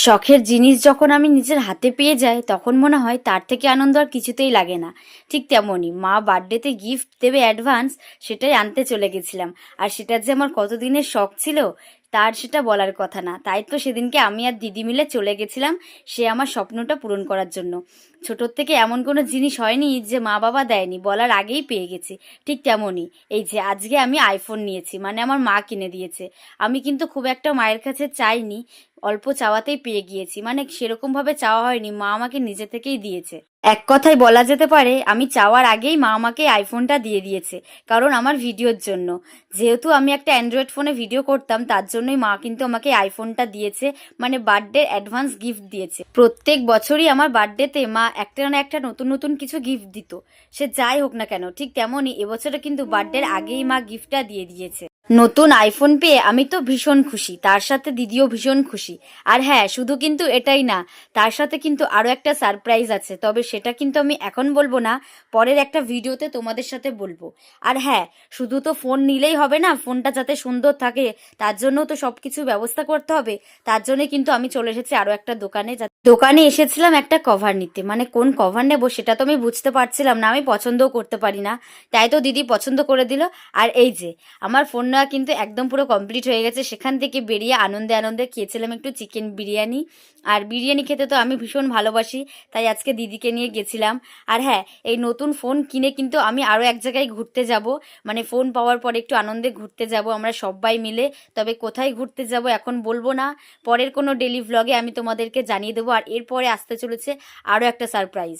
শখের জিনিস যখন আমি নিজের হাতে পেয়ে যাই তখন মনে হয় তার থেকে আনন্দ আর কিছুতেই লাগে না। ঠিক তেমনই মা বার্থডেতে গিফট দেবে অ্যাডভান্স, সেটাই আনতে চলে গেছিলাম। আর সেটা যে আমার কতদিনের শখ ছিল তার সেটা বলার কথা না। তাই তো সেদিনকে আমি আর দিদি মিলে চলে গেছিলাম সে আমার স্বপ্নটা পূরণ করার জন্য। ছোটোর থেকে এমন কোনো জিনিস হয়নি যে মা বাবা দেয়নি, বলার আগেই পেয়ে গেছি। ঠিক তেমনই এই যে আজকে আমি আইফোন নিয়েছি, মানে আমার মা কিনে দিয়েছে। আমি কিন্তু খুব একটা মায়ের কাছে চাইনি, অল্প চাওয়াতেই পেয়ে গিয়েছি, মানে সেরকমভাবে চাওয়া হয়নি, মা আমাকে নিজে থেকেই দিয়েছে। এক কথায় বলা যেতে পারে আমি চাওয়ার আগেই মা আমাকে আইফোনটা দিয়ে দিয়েছে, কারণ আমার ভিডিওর জন্য। যেহেতু আমি একটা অ্যান্ড্রয়েড ফোনে ভিডিও করতাম তার জন্যই মা কিন্তু আমাকে আইফোনটা দিয়েছে, মানে বার্থডে অ্যাডভান্স গিফট দিয়েছে। প্রত্যেক বছরই আমার বার্থডেতে মা একটা না একটা নতুন নতুন কিছু গিফট দিত, সে যাই হোক না কেন। ঠিক তেমনই এবছরে কিন্তু বার্থডের আগেই মা গিফটটা দিয়ে দিয়েছে। নতুন আইফোন পেয়ে আমি তো ভীষণ খুশি, তার সাথে দিদিও ভীষণ খুশি। আর হ্যাঁ, শুধু কিন্তু এটাই না, তার সাথে কিন্তু আরও একটা সারপ্রাইজ আছে, তবে সেটা কিন্তু আমি এখন বলবো না, পরের একটা ভিডিওতে তোমাদের সাথে বলবো। আর হ্যাঁ, শুধু তো ফোন নিলেই হবে না, ফোনটা যাতে সুন্দর থাকে তার জন্য তো সব কিছু ব্যবস্থা করতে হবে। তার জন্যই কিন্তু আমি চলে এসেছি আরও একটা দোকানে। দোকানে এসেছিলাম একটা কভার নিতে, মানে কোন কভার নেবো সেটা তো আমি বুঝতে পারছিলাম না, আমি পছন্দও করতে পারি না। তাই তো দিদি পছন্দ করে দিল। আর এই যে আমার ফোন নেওয়া কিন্তু একদম পুরো কমপ্লিট হয়ে গেছে। সেখান থেকে বেরিয়ে আনন্দে আনন্দে খেয়েছিলাম একটু চিকেন বিরিয়ানি। আর বিরিয়ানি খেতে তো আমি ভীষণ ভালোবাসি, তাই আজকে দিদিকে নিয়ে গেছিলাম। আর হ্যাঁ, এই নতুন ফোন কিনে কিন্তু আমি আরও এক জায়গায় ঘুরতে যাব, মানে ফোন পাওয়ার পর একটু আনন্দে ঘুরতে যাব আমরা সবাই মিলে। তবে কোথায় ঘুরতে যাব এখন বলবো না, পরের কোনো ডেলি ভ্লগে আমি তোমাদেরকে জানিয়ে দেবো। আর এরপরে আসতে চলেছে আরও একটা সারপ্রাইজ।